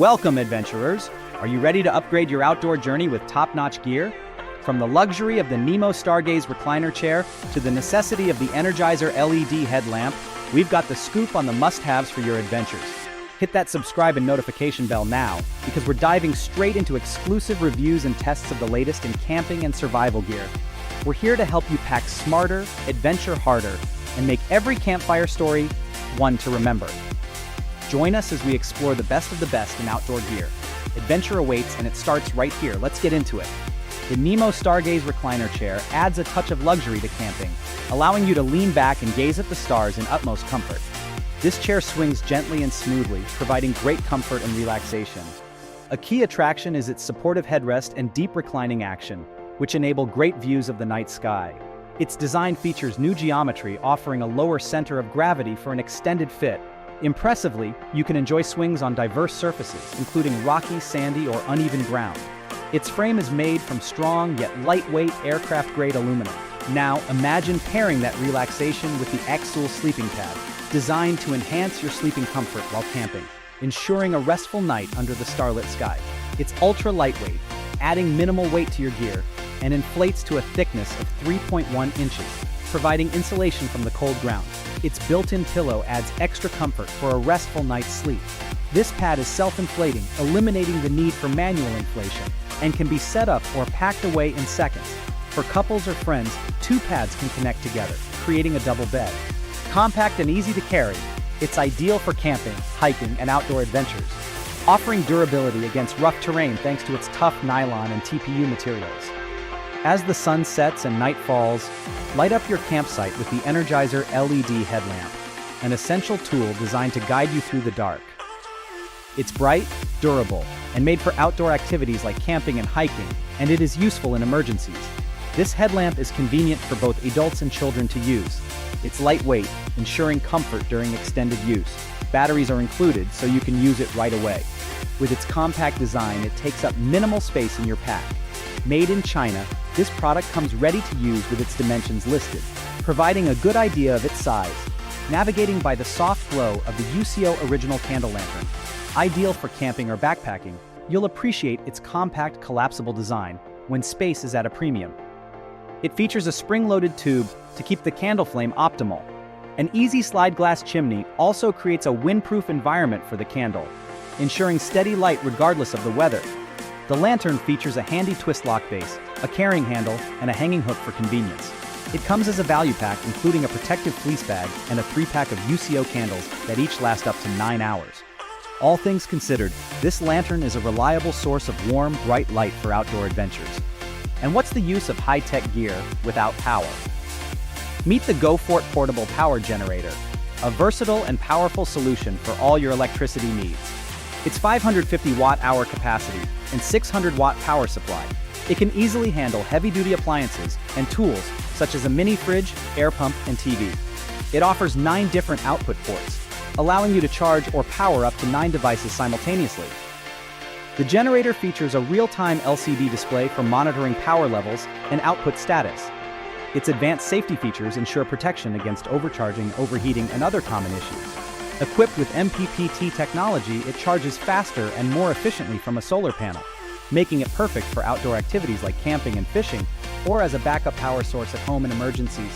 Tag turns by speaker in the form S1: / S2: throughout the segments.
S1: Welcome, adventurers! Are you ready to upgrade your outdoor journey with top-notch gear? From the luxury of the NEMO Stargaze Recliner Chair to the necessity of the Energizer LED Headlamp, we've got the scoop on the must-haves for your adventures. Hit that subscribe and notification bell now, because we're diving straight into exclusive reviews and tests of the latest in camping and survival gear. We're here to help you pack smarter, adventure harder, and make every campfire story one to remember. Join us as we explore the best of the best in outdoor gear. Adventure awaits, and it starts right here. Let's get into it. The NEMO Stargaze Recliner Chair adds a touch of luxury to camping, allowing you to lean back and gaze at the stars in utmost comfort. This chair swings gently and smoothly, providing great comfort and relaxation. A key attraction is its supportive headrest and deep reclining action, which enable great views of the night sky. Its design features new geometry, offering a lower center of gravity for an extended fit. Impressively, you can enjoy swings on diverse surfaces, including rocky, sandy, or uneven ground. Its frame is made from strong yet lightweight aircraft-grade aluminum. Now, imagine pairing that relaxation with the AKSOUL sleeping pad, designed to enhance your sleeping comfort while camping, ensuring a restful night under the starlit sky. It's ultra-lightweight, adding minimal weight to your gear, and inflates to a thickness of 3.1 inches, providing insulation from the cold ground. Its built-in pillow adds extra comfort for a restful night's sleep. This pad is self-inflating, eliminating the need for manual inflation, and can be set up or packed away in seconds. For couples or friends, two pads can connect together, creating a double bed. Compact and easy to carry, it's ideal for camping, hiking, and outdoor adventures, offering durability against rough terrain thanks to its tough nylon and TPU materials. As the sun sets and night falls, light up your campsite with the Energizer LED Headlamp, an essential tool designed to guide you through the dark. It's bright, durable, and made for outdoor activities like camping and hiking, and it is useful in emergencies. This headlamp is convenient for both adults and children to use. It's lightweight, ensuring comfort during extended use. Batteries are included, so you can use it right away. With its compact design, it takes up minimal space in your pack. Made in China, this product comes ready to use with its dimensions listed, providing a good idea of its size. Navigating by the soft glow of the UCO original candle lantern, ideal for camping or backpacking, you'll appreciate its compact, collapsible design when space is at a premium. It features a spring-loaded tube to keep the candle flame optimal. An easy slide glass chimney also creates a windproof environment for the candle, ensuring steady light regardless of the weather. The lantern features a handy twist lock base, a carrying handle, and a hanging hook for convenience. It comes as a value pack, including a protective fleece bag and a 3-pack of UCO candles that each last up to 9 hours. All things considered, this lantern is a reliable source of warm, bright light for outdoor adventures. And what's the use of high-tech gear without power? Meet the GOFORT Portable Power Generator, a versatile and powerful solution for all your electricity needs. Its 550 watt-hour capacity and 600-watt power supply, it can easily handle heavy-duty appliances and tools such as a mini fridge, air pump, and TV. It offers 9 different output ports, allowing you to charge or power up to 9 devices simultaneously. The generator features a real-time LCD display for monitoring power levels and output status. Its advanced safety features ensure protection against overcharging, overheating, and other common issues. Equipped with MPPT technology, it charges faster and more efficiently from a solar panel, making it perfect for outdoor activities like camping and fishing, or as a backup power source at home in emergencies.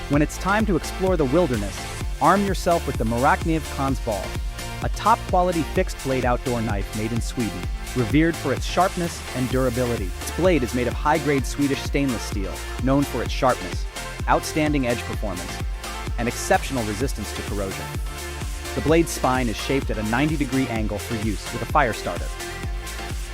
S1: When it's time to explore the wilderness, arm yourself with the Morakniv Kansbol, a top-quality fixed-blade outdoor knife made in Sweden, revered for its sharpness and durability. Its blade is made of high-grade Swedish stainless steel, known for its sharpness, outstanding edge performance, and exceptional resistance to corrosion. The blade's spine is shaped at a 90-degree angle for use with a fire starter.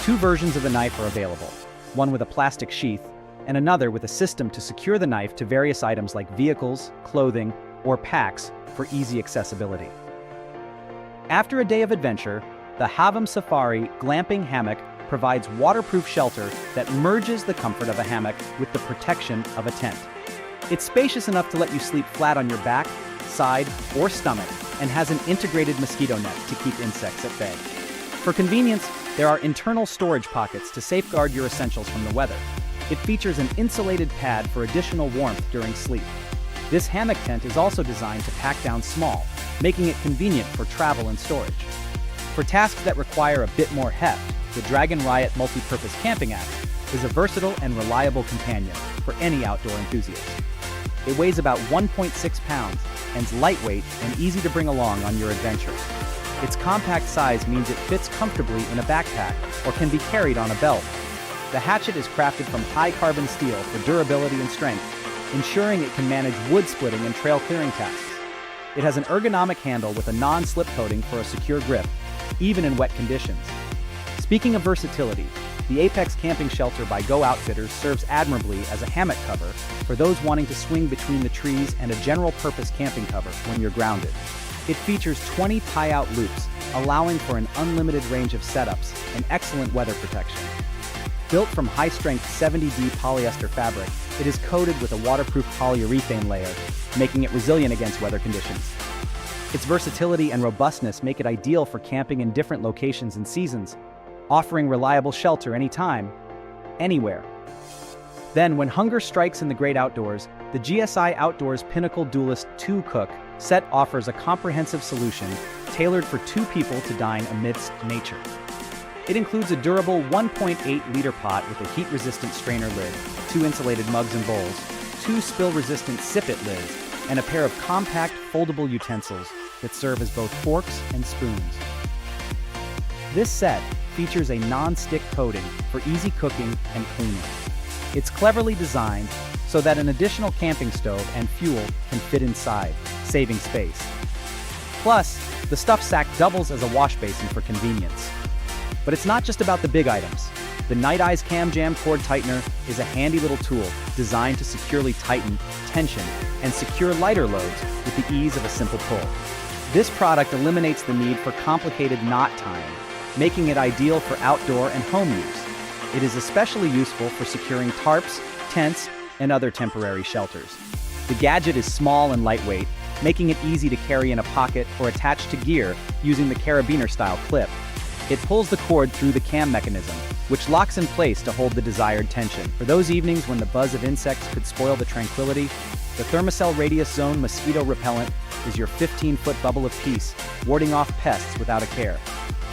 S1: 2 versions of the knife are available, one with a plastic sheath, and another with a system to secure the knife to various items like vehicles, clothing, or packs for easy accessibility. After a day of adventure, the Havem Safari Glamping Hammock provides waterproof shelter that merges the comfort of a hammock with the protection of a tent. It's spacious enough to let you sleep flat on your back, side, or stomach, and has an integrated mosquito net to keep insects at bay. For convenience, there are internal storage pockets to safeguard your essentials from the weather. It features an insulated pad for additional warmth during sleep. This hammock tent is also designed to pack down small, making it convenient for travel and storage. For tasks that require a bit more heft, the Dragon RIOT Multipurpose Camping Axe is a versatile and reliable companion for any outdoor enthusiast. It weighs about 1.6 pounds and is lightweight and easy to bring along on your adventure. Its compact size means it fits comfortably in a backpack or can be carried on a belt. The hatchet is crafted from high-carbon steel for durability and strength, ensuring it can manage wood splitting and trail clearing tasks. It has an ergonomic handle with a non-slip coating for a secure grip, even in wet conditions. Speaking of versatility, the Apex Camping Shelter by Go Outfitters serves admirably as a hammock cover for those wanting to swing between the trees and a general-purpose camping cover when you're grounded. It features 20 tie-out loops, allowing for an unlimited range of setups and excellent weather protection. Built from high-strength 70D polyester fabric, it is coated with a waterproof polyurethane layer, making it resilient against weather conditions. Its versatility and robustness make it ideal for camping in different locations and seasons, offering reliable shelter anytime, anywhere. Then, when hunger strikes in the great outdoors, the GSI Outdoors Pinnacle Dualist 2 Cook set offers a comprehensive solution tailored for 2 people to dine amidst nature. It includes a durable 1.8-liter pot with a heat-resistant strainer lid, 2 insulated mugs and bowls, 2 spill-resistant sippet lids, and a pair of compact, foldable utensils that serve as both forks and spoons. This set features a non-stick coating for easy cooking and cleaning. It's cleverly designed so that an additional camping stove and fuel can fit inside, saving space. Plus, the stuff sack doubles as a wash basin for convenience. But it's not just about the big items. The Nite CamJam cord tightener is a handy little tool designed to securely tighten, tension, and secure lighter loads with the ease of a simple pull. This product eliminates the need for complicated knot tying, making it ideal for outdoor and home use. It is especially useful for securing tarps, tents, and other temporary shelters. The gadget is small and lightweight, making it easy to carry in a pocket or attach to gear using the carabiner-style clip. It pulls the cord through the cam mechanism, which locks in place to hold the desired tension. For those evenings when the buzz of insects could spoil the tranquility, the Thermacell Radius Zone Mosquito Repellent is your 15-foot bubble of peace, warding off pests without a care.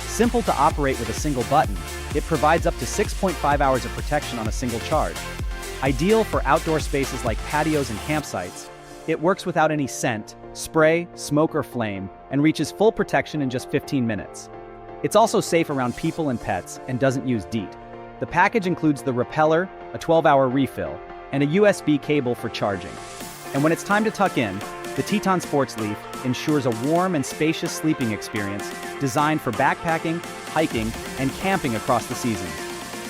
S1: Simple to operate with a single button, it provides up to 6.5 hours of protection on a single charge. Ideal for outdoor spaces like patios and campsites, it works without any scent, spray, smoke, or flame, and reaches full protection in just 15 minutes. It's also safe around people and pets and doesn't use DEET. The package includes the repeller, a 12-hour refill, and a USB cable for charging. And when it's time to tuck in, the TETON Sports Leaf ensures a warm and spacious sleeping experience designed for backpacking, hiking, and camping across the seasons.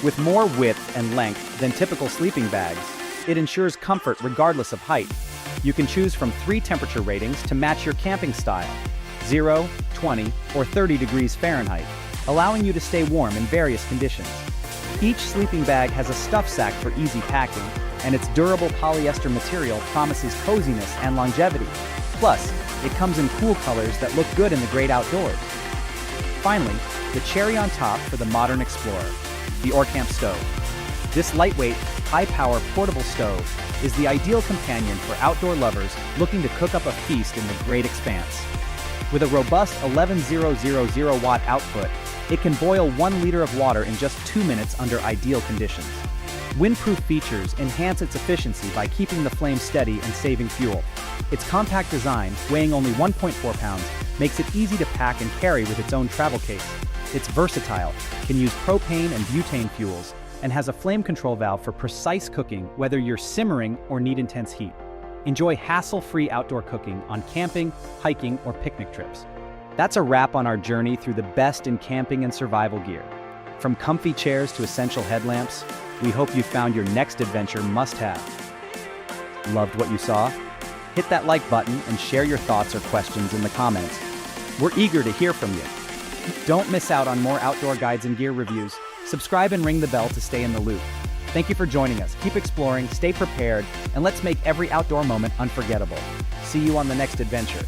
S1: With more width and length than typical sleeping bags, it ensures comfort regardless of height. You can choose from 3 temperature ratings to match your camping style: 0, 20, or 30 degrees Fahrenheit, allowing you to stay warm in various conditions. Each sleeping bag has a stuff sack for easy packing, and its durable polyester material promises coziness and longevity. Plus, it comes in cool colors that look good in the great outdoors. Finally, the cherry on top for the modern explorer, the OrCamp Stove. This lightweight, high-power portable stove is the ideal companion for outdoor lovers looking to cook up a feast in the great expanse. With a robust 11,000 watt output, it can boil 1 liter of water in just 2 minutes under ideal conditions. Windproof features enhance its efficiency by keeping the flame steady and saving fuel. Its compact design, weighing only 1.4 pounds, makes it easy to pack and carry with its own travel case. It's versatile, can use propane and butane fuels, and has a flame control valve for precise cooking whether you're simmering or need intense heat. Enjoy hassle-free outdoor cooking on camping, hiking, or picnic trips. That's a wrap on our journey through the best in camping and survival gear. From comfy chairs to essential headlamps, we hope you found your next adventure must-have. Loved what you saw? Hit that like button and share your thoughts or questions in the comments. We're eager to hear from you. Don't miss out on more outdoor guides and gear reviews. Subscribe and ring the bell to stay in the loop. Thank you for joining us. Keep exploring, stay prepared, and let's make every outdoor moment unforgettable. See you on the next adventure.